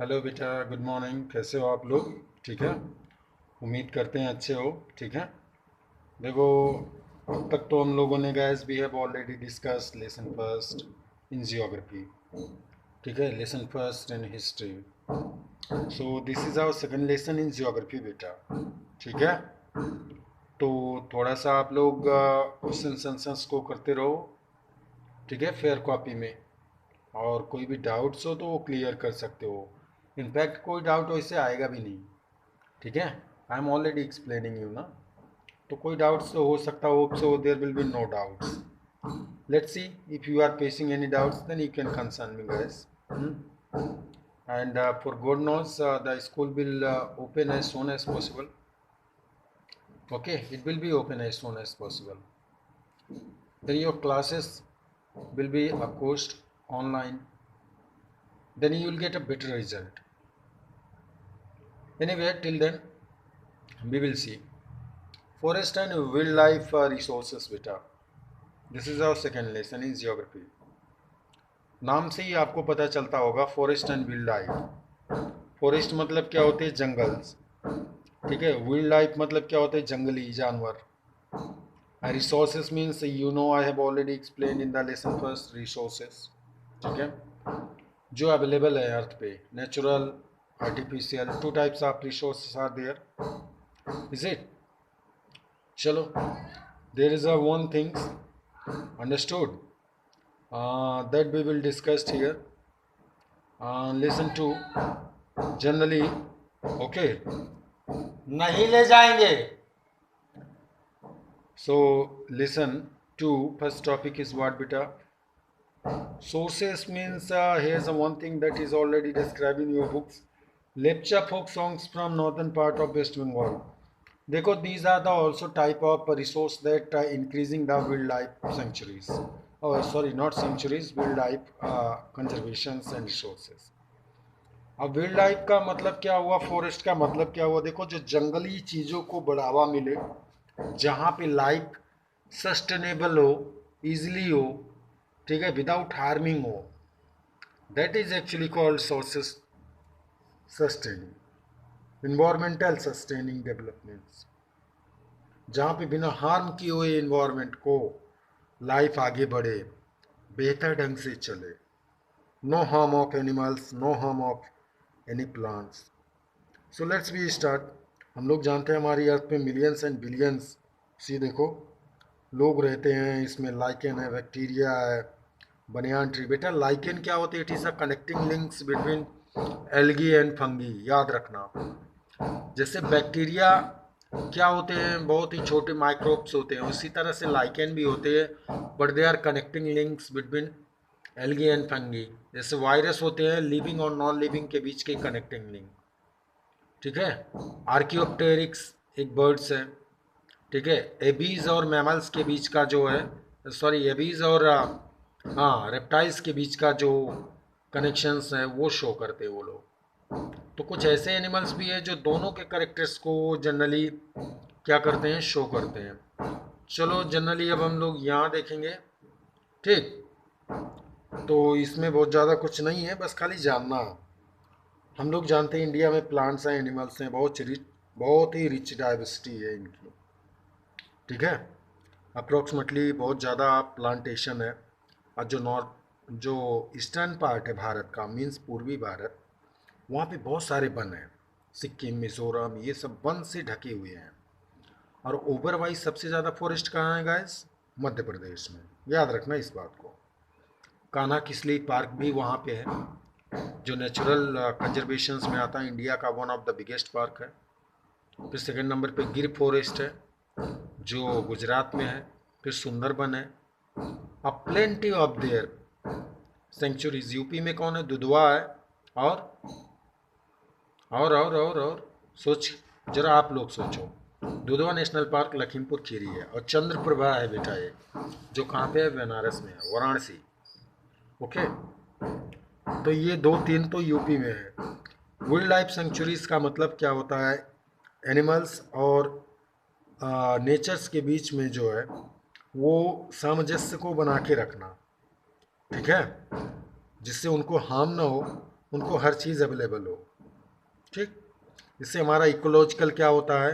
Hello बेटा, good morning. कैसे हो आप लोग? ठीक है। उम्मीद करते हैं अच्छे हो। ठीक है। देखो, अब तक तो हम लोगों ने guess we have already discuss lesson first in geography. ठीक है, lesson first in history. So this is our second lesson in geography बेटा। ठीक है। तो थोड़ा सा आप लोग क्वेश्चन आंसर्स को करते रहो। ठीक है, फेयर कॉपी में। और कोई भी डाउट्स हो तो वो क्लियर कर सकते हो। इनफैक्ट कोई डाउट वैसे आएगा भी नहीं। ठीक है। I am already explaining you ना। तो कोई डाउट्स तो हो सकता हो, so there will be no doubts. Let's see if you are facing any doubts then you can concern me guys. And for God knows the school will open as soon as possible. Okay, it will be open as soon as possible. Then your classes will be of course online. Then you will get a better result. Anyway, till then we will see. Forest and wildlife resources beta. This is our second lesson in geography. नाम से ही आपको पता चलता होगा forest and wild life. Forest मतलब क्या होते हैं? जंगल्स। ठीक है। विल्ड लाइफ मतलब क्या होते हैं? जंगली जानवर। Resources means you know I have already explain in the lesson first resources. ठीक है। जो अवेलेबल है अर्थ पे, natural, artificial, two types of resources are there. Is it? चलो, there is a one things understood that we will discuss here. Listen to generally. Okay. नहीं ले जाएंगे. So listen to first topic is what beta? Sources means here's a one thing that is already described in your books. Lepcha folk songs from northern part of West Bengal. देखो, these are the also type of resource that increasing the wildlife sanctuaries. Oh, sorry, not sanctuaries, wildlife conservations and resources. अब wild life का मतलब क्या हुआ? Forest का मतलब क्या हुआ? देखो, जो जंगली चीज़ों को बढ़ावा मिले, जहाँ पे लाइफ सस्टेनेबल हो, इजीली हो, ठीक है, विदाउट हार्मिंग हो, that is actually called sources sustaining, environmental sustaining developments. जहाँ पे बिना हार्म किए हुए इन्वायरमेंट को लाइफ आगे बढ़े, बेहतर ढंग से चले। No harm of animals, no harm of any plants. So let's be start. हम लोग जानते हैं हमारी अर्थ पे मिलियंस एंड बिलियंस सी देखो लोग रहते हैं। इसमें लाइकेन है, बैक्टीरिया है, बनियान ट्री। बेटा, लाइकेन क्या होती है? It is a connecting links between algae and fungi. याद रखना। जैसे बैक्टीरिया क्या होते हैं? बहुत ही छोटे माइक्रोब्स होते हैं। उसी तरह से लाइकेन भी होते हैं, but they are connecting links between algae and fungi. जैसे वायरस होते हैं लिविंग और नॉन लिविंग के बीच के कनेक्टिंग लिंक। ठीक है। आर्कियोप्टेरिक्स एक बर्ड्स है। ठीक है। एबीज और मैमल्स के बीच का जो है, सॉरी, एबीज और हाँ रेप्टाइल्स के बीच का जो कनेक्शंस है वो शो करते हैं वो लोग। तो कुछ ऐसे एनिमल्स भी है जो दोनों के करेक्टर्स को जनरली क्या करते हैं? शो करते हैं। चलो, जनरली अब हम लोग यहाँ देखेंगे। ठीक। तो इसमें बहुत ज़्यादा कुछ नहीं है, बस खाली जानना। हम लोग जानते हैं इंडिया में प्लांट्स हैं, एनिमल्स हैं, बहुत ही रिच डाइवर्सिटी है इनकी। ठीक है। अप्रोक्सीमेटली बहुत ज़्यादा प्लांटेशन है। और जो ईस्टर्न पार्ट है भारत का, मीन्स पूर्वी भारत, वहाँ पे बहुत सारे वन हैं। सिक्किम, मिजोरम, ये सब वन से ढके हुए हैं। और ओवरवाइज सबसे ज़्यादा फॉरेस्ट कहाँ है गाइस? मध्य प्रदेश में। याद रखना इस बात को। कान्हा किसली पार्क भी वहाँ पे है, जो नेचुरल कंजर्वेशंस में आता है। इंडिया का one of the biggest park है। फिर सेकंड नंबर पे गिर फॉरेस्ट है, जो गुजरात में है। फिर सुंदरबन है। अब plenty of their sanctuaries. UP में कौन है? दुधवा है। और और सोच, जरा आप लोग सोचो। दुधवा नेशनल पार्क लखीमपुर खीरी है। और चंद्रप्रभा है बेटा, ये जो कहाँ पे है? बनारस में है, वाराणसी। ओके। तो ये दो तीन तो यूपी में है। वाइल्ड लाइफ सेंचुरीज का मतलब क्या होता है? एनिमल्स और नेचर्स के बीच में जो है वो सामंजस्य को बना के रखना। ठीक है। जिससे उनको हार्म ना हो, उनको हर चीज़ अवेलेबल हो। ठीक, इससे हमारा इकोलॉजिकल क्या होता है,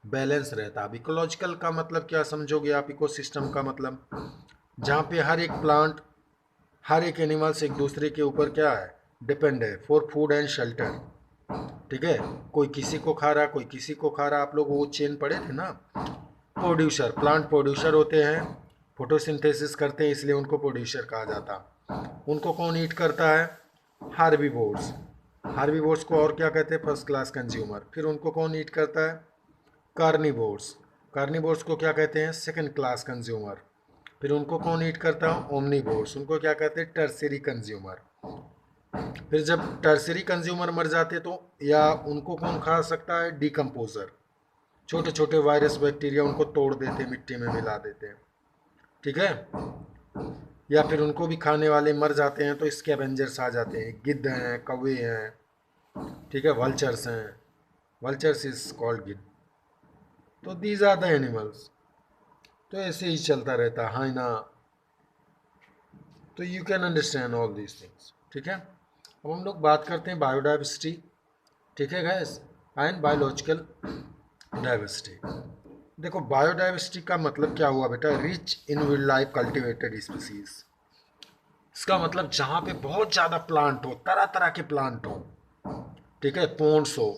बैलेंस रहता है। अब इकोलॉजिकल का मतलब क्या समझोगे आप, इकोसिस्टम का मतलब जहाँ पे हर एक प्लांट, हर एक एनिमल्स एक दूसरे के ऊपर क्या है, डिपेंड है फॉर फूड एंड शेल्टर। ठीक है, कोई किसी को खा रहा, कोई किसी को खा रहा। आप लोग वो चेन पढ़े थे ना, प्रोड्यूसर, प्लांट प्रोड्यूसर होते हैं, फोटोसिंथेसिस करते हैं, इसलिए उनको प्रोड्यूसर कहा जाता। उनको कौन ईट करता है, हार्बीवोर्स। हार्बीवोर्स को और क्या कहते हैं, फर्स्ट क्लास कंज्यूमर। फिर उनको कौन ईट करता है, कार्निवोर्स। कार्निवोर्स को क्या कहते हैं, सेकंड क्लास कंज्यूमर। फिर उनको कौन ईट करता है, ओमनीवोर्स। उनको क्या कहते हैं, टर्सरी कंज्यूमर। फिर जब टर्सरी कंज्यूमर मर जाते तो या उनको कौन खा सकता है, डिकम्पोजर। छोटे छोटे वायरस बैक्टीरिया उनको तोड़ देते, मिट्टी में मिला देते हैं। ठीक है, या फिर उनको भी खाने वाले मर जाते हैं तो स्कैवेंजर्स आ जाते हैं, गिद्ध हैं, कौवे हैं। ठीक है, वल्चर्स हैं, वल्चर्स इज कॉल्ड गिद्ध। तो दीज आर द एनिमल्स। तो ऐसे ही चलता रहता है, हाइना। तो you can understand all these things. ठीक है, अब हम लोग बात करते हैं बायोडाइवर्सिटी। ठीक है गैस, एंड बायोलॉजिकल डाइवर्सिटी। देखो, बायोडाइवर्सिटी का मतलब क्या हुआ बेटा, rich in wild life cultivated species. इसका मतलब जहाँ पे बहुत ज़्यादा प्लांट हो, तरह तरह के प्लांट हो। ठीक है, पोन्स हो,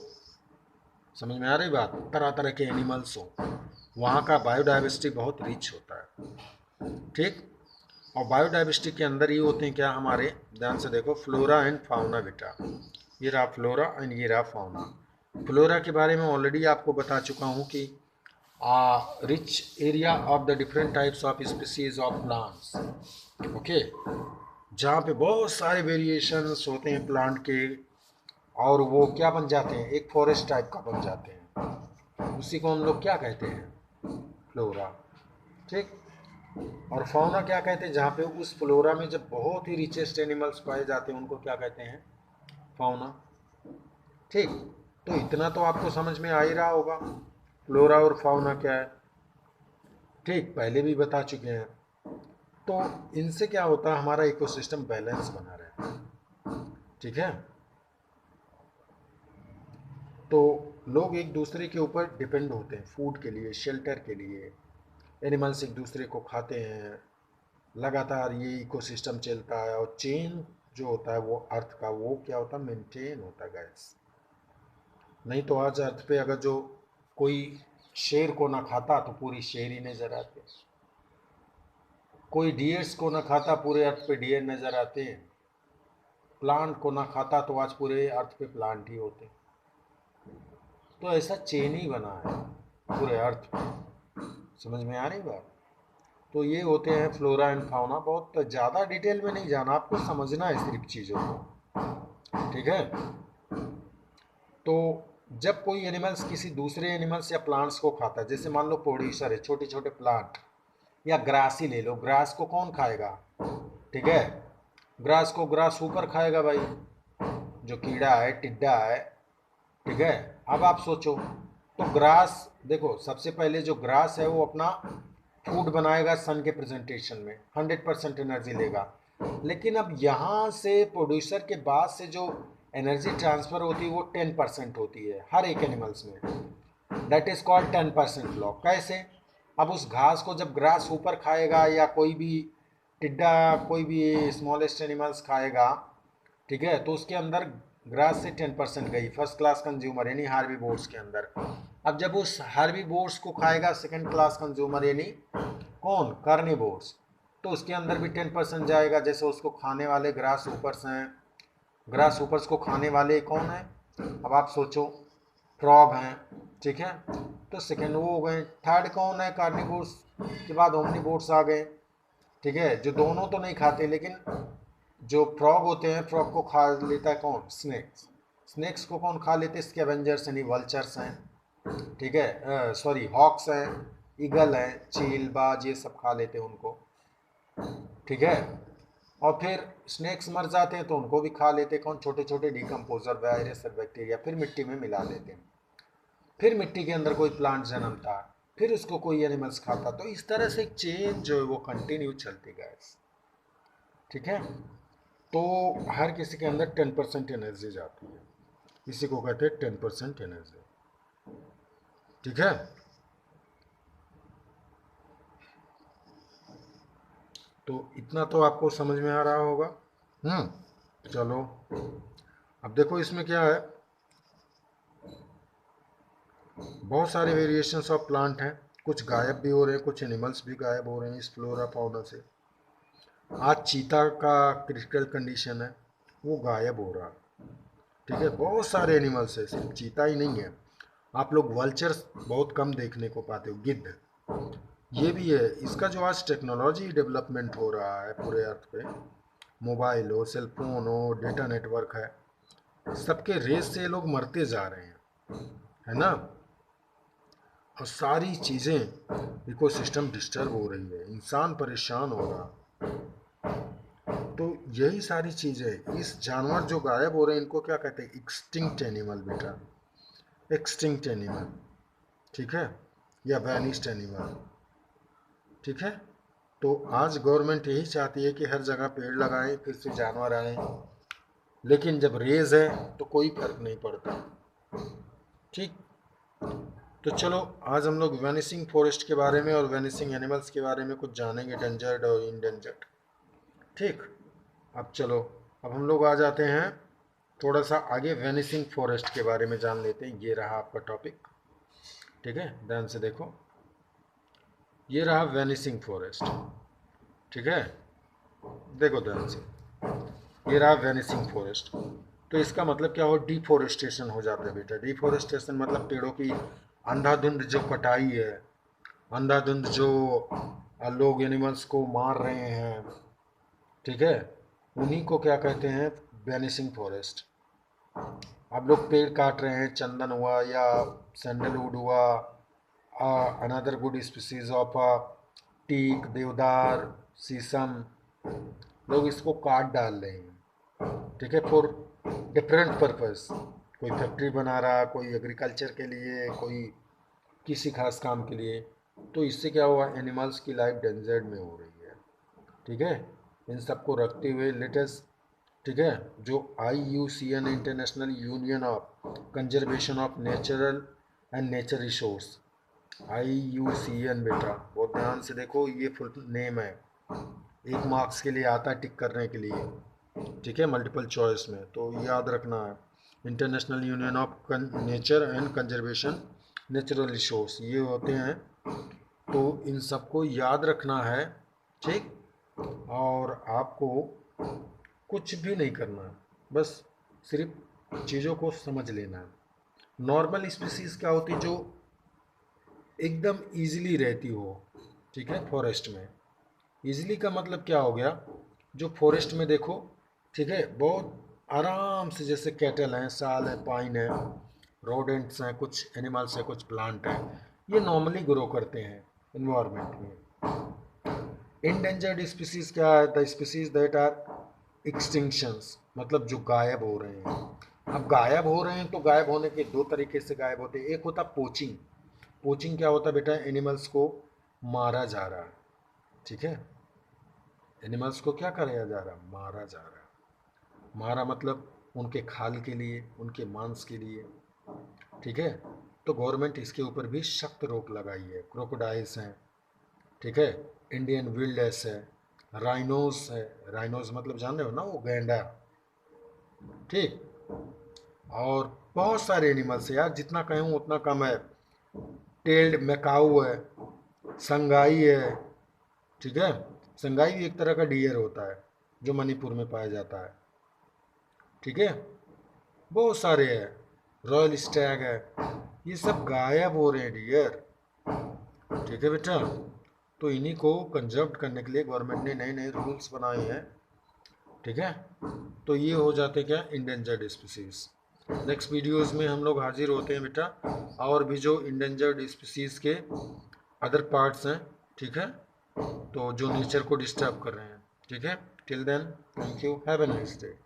समझ में आ रही बात, तरह तरह के एनिमल्स हो, वहाँ का बायोडाइवर्सिटी बहुत रिच होता है। ठीक, और बायोडाइवर्सिटी के अंदर ये होते हैं क्या हमारे, ध्यान से देखो, फ्लोरा एंड फाउना बेटा। ये रहा फ्लोरा एंड ये रहा फाउना। फ्लोरा के बारे में ऑलरेडी आपको बता चुका हूँ कि rich area of the different types of species of plants. Okay, जहाँ पे बहुत सारे वेरिएशंस होते हैं प्लांट के, और वो क्या बन जाते हैं, एक फॉरेस्ट टाइप का बन जाते हैं। उसी को हम लोग क्या कहते हैं, फ्लोरा। ठीक, और फौना क्या कहते हैं, जहाँ पे उस फ्लोरा में जब बहुत ही रिचेस्ट एनिमल्स पाए जाते हैं उनको क्या कहते हैं, फौना। ठीक, तो इतना तो आपको समझ में आ ही रहा होगा फ्लोरा और फाउना क्या है। ठीक, पहले भी बता चुके हैं। तो इनसे क्या होता है, हमारा इकोसिस्टम बैलेंस बना रहता है। ठीक है, तो लोग एक दूसरे के ऊपर डिपेंड होते हैं फूड के लिए, शेल्टर के लिए। एनिमल्स एक दूसरे को खाते हैं, लगातार ये इकोसिस्टम चलता है। और चेन जो होता है वो अर्थ का, वो क्या होता है, मेंटेन होता है गैस। नहीं तो आज अर्थ पे अगर जो कोई शेर को ना खाता तो पूरी शेर ही नजर आते, कोई डियर्स को ना खाता पूरे अर्थ पे डियर नजर आते हैं, प्लांट को ना खाता तो आज पूरे अर्थ पे प्लांट ही होते। तो ऐसा चेन ही बना है पूरे अर्थ पे। समझ में आ रही बात। तो ये होते हैं फ्लोरा एंड फाउना। बहुत ज़्यादा डिटेल में नहीं जाना, आपको समझना है सिर्फ चीज़ों को। ठीक है, तो जब कोई एनिमल्स किसी दूसरे एनिमल्स या प्लांट्स को खाता है, जैसे मान लो प्रोड्यूसर है, छोटे छोटे प्लांट, या ग्रास ही ले लो, ग्रास को कौन खाएगा, ठीक है, ग्रास को ग्रास ऊपर खाएगा भाई, जो कीड़ा है, टिड्डा है। ठीक है, अब आप सोचो, तो ग्रास, देखो सबसे पहले जो ग्रास है वो अपना फूड बनाएगा सन के प्रेजेंटेशन में, 100% एनर्जी लेगा। लेकिन अब यहाँ से प्रोड्यूसर के बाद से जो एनर्जी ट्रांसफर होती है वो 10% होती है हर एक एनिमल्स में। That is called 10% law. कैसे, अब उस घास को जब ग्रास ऊपर खाएगा या कोई भी टिड्डा, कोई भी स्मॉलेस्ट एनिमल्स खाएगा, ठीक है, तो उसके अंदर ग्रास से 10% गई, फर्स्ट क्लास कंज्यूमर यानी हार्बीवोर्स के अंदर। अब जब उस हार्बीवोर्स को खाएगा सेकंड क्लास कंज्यूमर यानी कौन, कार्निवोर्स, तो उसके अंदर भी 10% जाएगा। जैसे उसको खाने वाले ग्रास ऊपर्स हैं, ग्रास ऊपर्स को खाने वाले कौन है, अब आप सोचो, फ्रॉग हैं। ठीक है, तो सेकंड वो हो गए, थर्ड कौन है, कार्निवोर्स के बाद ओमनीवोर्स आ गए। ठीक है, जो दोनों तो नहीं खाते, लेकिन जो फ्रॉग होते हैं, फ्रॉग को खा लेता है कौन, स्नेक्स। स्नेक्स को कौन खा लेते हैं, स्कैवेंजर्स यानी वल्चर्स हैं। ठीक है, सॉरी, हॉक्स हैं, ईगल हैं, चील, बाज, ये सब खा लेते हैं उनको। ठीक है, और फिर स्नेक्स मर जाते हैं तो उनको भी खा लेते हैं कौन, छोटे छोटे डिकम्पोजर, वायरस और बैक्टीरिया, फिर मिट्टी में मिला देते हैं। फिर मिट्टी के अंदर कोई प्लांट जन्मता, फिर उसको कोई एनिमल्स खाता। तो इस तरह से एक चेन जो है वो कंटिन्यू चलती गैस। ठीक है, तो हर किसी के अंदर 10% एनर्जी जाती है, इसी को कहते हैं 10% एनर्जी। ठीक है, तो इतना तो आपको समझ में आ रहा होगा। चलो अब देखो इसमें क्या है, बहुत सारे वेरिएशंस ऑफ प्लांट हैं, कुछ गायब भी हो रहे हैं, कुछ एनिमल्स भी गायब हो रहे हैं इस फ्लोरा फाउना से। आज चीता का क्रिटिकल कंडीशन है, वो गायब हो रहा है। ठीक है, बहुत सारे एनिमल्स है, सिर्फ चीता ही नहीं है। आप लोग वल्चर्स बहुत कम देखने को पाते हो, गिद्ध, ये भी है। इसका जो आज टेक्नोलॉजी डेवलपमेंट हो रहा है पूरे अर्थ पे, मोबाइल हो, सेलफोन हो, डेटा नेटवर्क है, सबके रेस से ये लोग मरते जा रहे हैं, है ना। और सारी चीज़ें इकोसिस्टम डिस्टर्ब हो रही है, इंसान परेशान हो रहा। तो यही सारी चीज़ें, इस जानवर जो गायब हो रहे हैं इनको क्या कहते हैं, एक्सटिंक्ट एनिमल बेटा, एक्सटिंक्ट एनिमल। ठीक है, या वैनिस्ड एनिमल। ठीक है, तो आज गवर्नमेंट यही चाहती है कि हर जगह पेड़ लगाएं, फिर से जानवर आए, लेकिन जब रेज है तो कोई फर्क नहीं पड़ता। ठीक, तो चलो आज हम लोग वेनिसिंग फॉरेस्ट के बारे में और वेनिसिंग एनिमल्स के बारे में कुछ जानेंगे, डेंजर्ड और इंडेंजर्ड। ठीक, अब चलो, अब हम लोग आ जाते हैं थोड़ा सा आगे, वेनिसिंग फॉरेस्ट के बारे में जान लेते हैं। ये रहा आपका टॉपिक। ठीक है, ध्यान से देखो, ये रहा वेनिसिंग फॉरेस्ट। ठीक है, देखो ध्यान से, ये रहा वेनिसिंग फॉरेस्ट। तो इसका मतलब क्या हो, डिफोरेस्टेशन हो जाता है बेटा। डिफोरेस्टेशन मतलब पेड़ों की अंधाधुंध जो कटाई है, अंधाधुंध जो लोग एनिमल्स को मार रहे हैं, ठीक है, उन्हीं को क्या कहते हैं, वेनिसिंग फॉरेस्ट। आप लोग पेड़ काट रहे हैं, चंदन हुआ या सैंडलवुड हुआ, another good species of teak, deodar, sheesham, लोग इसको काट डाल रहे हैं। ठीक है, फॉर डिफरेंट पर्पस, कोई फैक्ट्री बना रहा, कोई एग्रीकल्चर के लिए, कोई किसी खास काम के लिए। तो इससे क्या हुआ, एनिमल्स की लाइफ डेंजर्ड में हो रही है। ठीक है, इन सबको रखते हुए लेटेस्ट, ठीक है, जो IUCN international union of conservation of natural and nature resource, IUCN बेटा बहुत ध्यान से देखो, ये फुल नेम है, एक मार्क्स के लिए आता है टिक करने के लिए। ठीक है, मल्टीपल चॉइस में, तो याद रखना है, international union of nature and conservation natural resource, ये होते हैं। तो इन सबको याद रखना है। ठीक, और आपको कुछ भी नहीं करना है, बस सिर्फ चीज़ों को समझ लेना है। नॉर्मल स्पीसीज क्या होती, जो एकदम इजीली रहती हो, ठीक है, फॉरेस्ट में। इजीली का मतलब क्या हो गया, जो फॉरेस्ट में देखो, ठीक है, बहुत आराम से, जैसे कैटल हैं, साल है, पाइन है, रोडेंट्स हैं, कुछ एनिमल्स हैं, कुछ प्लांट हैं, ये नॉर्मली ग्रो करते हैं इन्वायरमेंट में। इंडेंजर्ड स्पीसीज क्या है, the species that are extinctions, मतलब जो गायब हो रहे हैं। अब गायब हो रहे हैं तो गायब होने के दो तरीके से गायब होते हैं। एक होता पोचिंग। पोचिंग क्या होता है बेटा, एनिमल्स को मारा जा रहा है। ठीक है, एनिमल्स को क्या कराया जा रहा है, मारा जा रहा है। मारा मतलब उनके खाल के लिए, उनके मांस के लिए। ठीक है, तो गवर्नमेंट इसके ऊपर भी सख्त रोक लगाई है। क्रोकोडाइल्स हैं, ठीक है, इंडियन विल्डेस है, राइनोस है, राइनोस मतलब जान रहे हो ना, वो गैंडा। ठीक, और बहुत सारे एनिमल्स है यार, जितना कहूँ उतना कम है। टेल्ड मैकाऊ है, संगाई है। ठीक है, संगाई भी एक तरह का डियर होता है जो मणिपुर में पाया जाता है। ठीक है, बहुत सारे हैं, रॉयल स्टैग है, ये सब गायब हो रहे हैं डियर। ठीक है बेटा, तो इन्हीं को कंजर्व करने के लिए गवर्नमेंट ने नए नए रूल्स बनाए हैं। ठीक है, तो ये हो जाते क्या, इंडेंजर्ड स्पीसीज। नेक्स्ट वीडियोस में हम लोग हाजिर होते हैं बेटा, और भी जो इंडेंजर्ड स्पीसीज के अदर पार्ट्स हैं। ठीक है, तो जो नेचर को डिस्टर्ब कर रहे हैं। ठीक है, till then thank you, have a nice day.